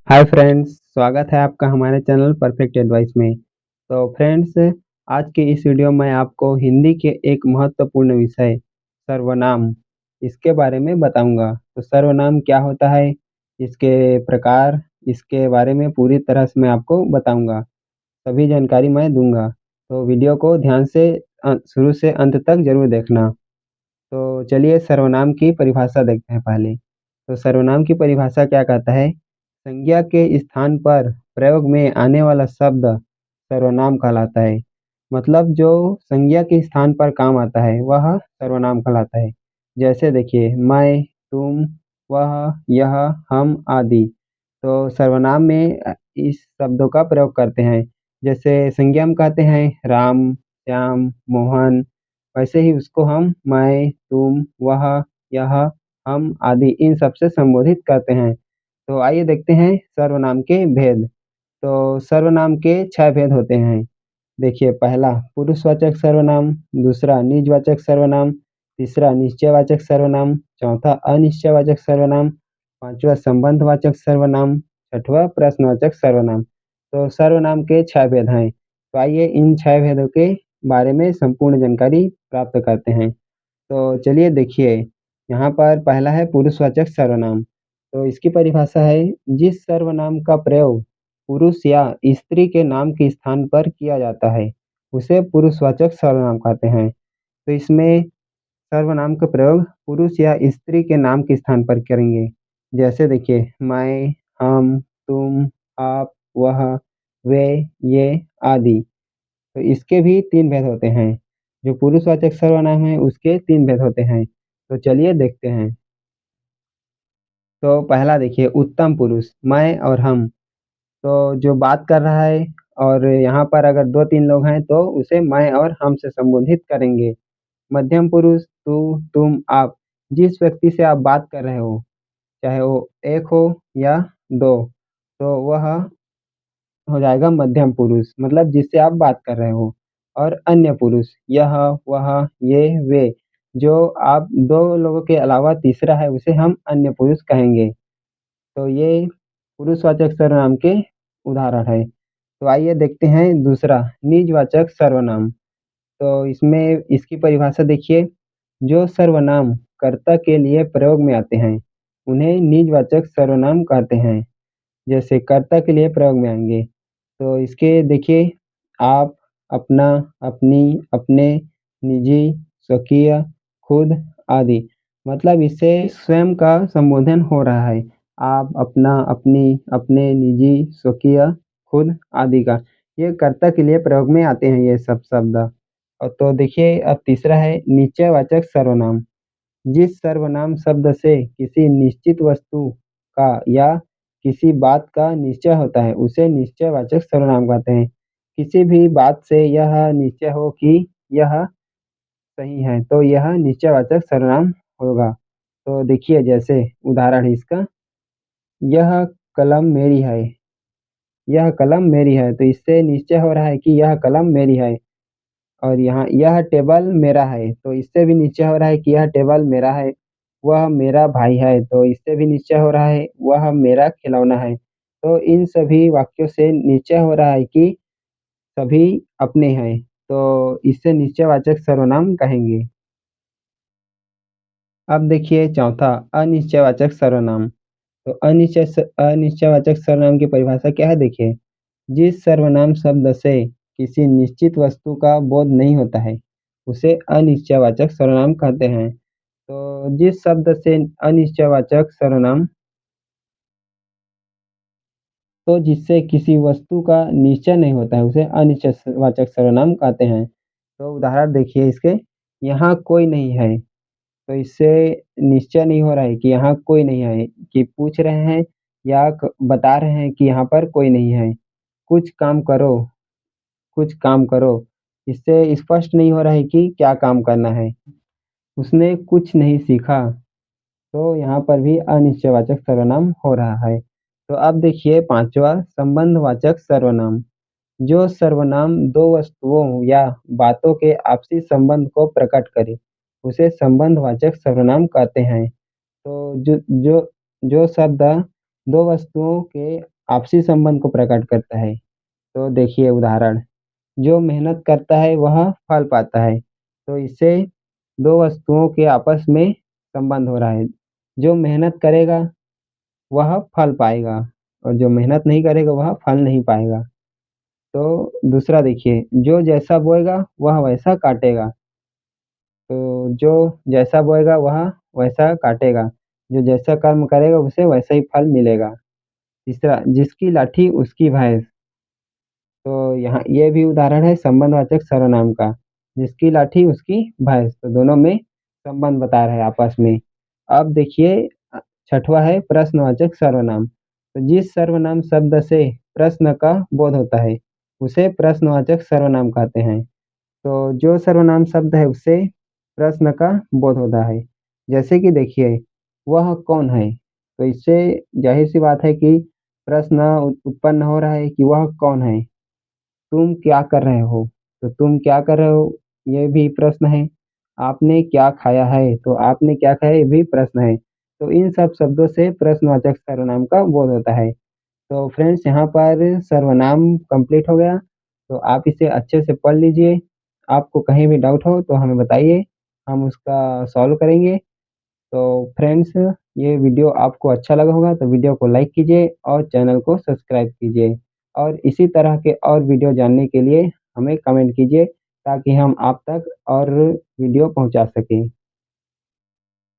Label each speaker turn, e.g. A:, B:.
A: Hi friends, स्वागत है आपका हमारे चैनल परफेक्ट एडवाइस में। तो फ्रेंड्स, आज के इस वीडियो में आपको हिंदी के एक महत्वपूर्ण विषय सर्वनाम इसके बारे में बताऊंगा। तो सर्वनाम क्या होता है, इसके प्रकार, इसके बारे में पूरी तरह से मैं आपको बताऊंगा। सभी जानकारी मैं दूंगा। तो वीडियो को ध्यान से शुरू से अंत तक जरूर देखना। तो चलिए सर्वनाम की परिभाषा देखते हैं पहले। तो सर्वनाम की परिभाषा क्या कहता है? संज्ञा के स्थान पर प्रयोग में आने वाला शब्द सर्वनाम कहलाता है। मतलब जो संज्ञा के स्थान पर काम आता है वह सर्वनाम कहलाता है। जैसे देखिए, मैं, तुम, वह, यह, हम आदि। तो सर्वनाम में इस शब्दों का प्रयोग करते हैं। जैसे संज्ञा में कहते हैं राम, श्याम, मोहन, वैसे ही उसको हम मैं, तुम, वह, यह, हम आदि इन सब से संबोधित करते हैं। तो आइए देखते हैं सर्वनाम के भेद। तो सर्वनाम के 6 भेद होते हैं। देखिए, पहला पुरुषवाचक सर्वनाम, दूसरा निजवाचक सर्वनाम, तीसरा निश्चयवाचक सर्वनाम, चौथा अनिश्चयवाचक सर्वनाम, पाँचवा संबंधवाचक सर्वनाम, छठवां प्रश्नवाचक सर्वनाम। तो सर्वनाम के 6 भेद हैं। तो आइए इन 6 भेदों के बारे में संपूर्ण जानकारी प्राप्त करते हैं। तो चलिए देखिए, यहाँ पर पहला है पुरुषवाचक सर्वनाम। तो इसकी परिभाषा है, जिस सर्वनाम का प्रयोग पुरुष या स्त्री के नाम के स्थान पर किया जाता है, उसे पुरुषवाचक सर्वनाम कहते हैं। तो इसमें सर्वनाम का प्रयोग पुरुष या स्त्री के नाम के स्थान पर करेंगे। जैसे देखिए, मैं, हम, तुम, आप, वह, वे, ये आदि। तो इसके भी 3 भेद होते हैं। जो पुरुषवाचक सर्वनाम है उसके 3 भेद होते हैं। तो चलिए देखते हैं। तो पहला देखिए, उत्तम पुरुष, मैं और हम। तो जो बात कर रहा है और यहाँ पर अगर 2-3 लोग हैं तो उसे मैं और हम से संबोधित करेंगे। मध्यम पुरुष, तू, तुम, आप। जिस व्यक्ति से आप बात कर रहे हो, चाहे वो 1 हो या 2, तो वह हो जाएगा मध्यम पुरुष, मतलब जिससे आप बात कर रहे हो। और अन्य पुरुष, यह, वह, ये, वे। जो आप 2 लोगों के अलावा तीसरा है उसे हम अन्य पुरुष कहेंगे। तो ये पुरुषवाचक सर्वनाम के उदाहरण है। तो आइए देखते हैं दूसरा, निजवाचक सर्वनाम। तो इसमें इसकी परिभाषा देखिए, जो सर्वनाम कर्ता के लिए प्रयोग में आते हैं, उन्हें निजवाचक सर्वनाम कहते हैं। जैसे कर्ता के लिए प्रयोग में आएँगे, तो इसके देखिए, आप, अपना, अपनी, अपने, निजी, स्वकीय, खुद आदि। मतलब इससे स्वयं का संबोधन हो रहा है। आप, अपना, अपनी, अपने, निजी, स्वकीय, खुद आदि का। ये कर्ता के लिए प्रयोग में आते हैं ये सब शब्द। तो देखिए अब तीसरा है निश्चयवाचक सर्वनाम। जिस सर्वनाम शब्द से किसी निश्चित वस्तु का या किसी बात का निश्चय होता है, उसे निश्चयवाचक सर्वनाम कहते हैं। किसी भी बात से यह निश्चय हो कि यह सही है, तो यह निश्चयवाचक सर्वनाम होगा। तो देखिए जैसे उदाहरण है इसका, यह कलम मेरी है, यह कलम मेरी है, तो इससे निश्चय हो रहा है कि यह कलम मेरी है। और यहाँ यह टेबल मेरा है, तो इससे भी निश्चय हो रहा है कि यह टेबल मेरा है। वह मेरा भाई है, तो इससे भी निश्चय हो रहा है वह मेरा खिलौना है। तो इन सभी वाक्यों से निश्चय हो रहा है कि सभी अपने हैं, तो इससे निश्चयवाचक सर्वनाम कहेंगे। अब देखिए चौथा, अनिश्चयवाचक सर्वनाम। तो अनिश्चयवाचक सर्वनाम की परिभाषा क्या है देखिए, जिस सर्वनाम शब्द से किसी निश्चित वस्तु का बोध नहीं होता है, उसे अनिश्चयवाचक सर्वनाम कहते हैं। तो जिस शब्द से अनिश्चयवाचक सर्वनाम, तो जिससे किसी वस्तु का निश्चय नहीं होता है उसे अनिश्चयवाचक सर्वनाम कहते हैं। तो उदाहरण देखिए इसके, यहाँ कोई नहीं है, तो इससे निश्चय नहीं हो रहा है कि यहाँ कोई नहीं है, कि पूछ रहे हैं या बता रहे हैं कि यहाँ पर कोई नहीं है। कुछ काम करो, कुछ काम करो, इससे स्पष्ट नहीं हो रहा है कि क्या काम करना है। उसने कुछ नहीं सीखा, तो यहाँ पर भी अनिश्चयवाचक सर्वनाम हो रहा है। तो अब देखिए पांचवा, संबंधवाचक सर्वनाम। जो सर्वनाम दो वस्तुओं या बातों के आपसी संबंध को प्रकट करे, उसे संबंधवाचक सर्वनाम कहते हैं। तो जो जो जो शब्द दो वस्तुओं के आपसी संबंध को प्रकट करता है। तो देखिए उदाहरण, जो मेहनत करता है वह फल पाता है। तो इससे 2 वस्तुओं के आपस में संबंध हो रहा है। जो मेहनत करेगा वह फल पाएगा और जो मेहनत नहीं करेगा वह फल नहीं पाएगा। तो दूसरा देखिए, जो जैसा बोएगा वह वैसा काटेगा। तो जो जैसा बोएगा वह वैसा काटेगा। जो जैसा कर्म करेगा उसे वैसा ही फल मिलेगा। तीसरा, जिसकी लाठी उसकी भैंस। तो यहाँ ये भी उदाहरण है संबंधवाचक सर्वनाम का। जिसकी लाठी उसकी भैंस, तो दोनों में संबंध बता रहा है आपस में। अब देखिए छठवां है प्रश्नवाचक सर्वनाम। तो जिस सर्वनाम शब्द से प्रश्न का बोध होता है, उसे प्रश्नवाचक सर्वनाम कहते हैं। तो जो सर्वनाम शब्द है उससे प्रश्न का बोध होता है। जैसे कि देखिए, वह कौन है? तो इससे ज़ाहिर-सी बात है कि प्रश्न उत्पन्न हो रहा है कि वह कौन है? तुम क्या कर रहे हो? तो तुम क्या कर रहे हो? ये भी प्रश्न है। आपने क्या खाया है? तो आपने क्या खाया ये भी प्रश्न है। तो इन सब शब्दों से प्रश्नवाचक सर्वनाम का बोध होता है। तो फ्रेंड्स यहाँ पर सर्वनाम कंप्लीट हो गया। तो आप इसे अच्छे से पढ़ लीजिए। आपको कहीं भी डाउट हो तो हमें बताइए, हम उसका सॉल्व करेंगे। तो फ्रेंड्स ये वीडियो आपको अच्छा लगा होगा तो वीडियो को लाइक कीजिए और चैनल को सब्सक्राइब कीजिए। और इसी तरह के और वीडियो जानने के लिए हमें कमेंट कीजिए ताकि हम आप तक और वीडियो पहुँचा सकें।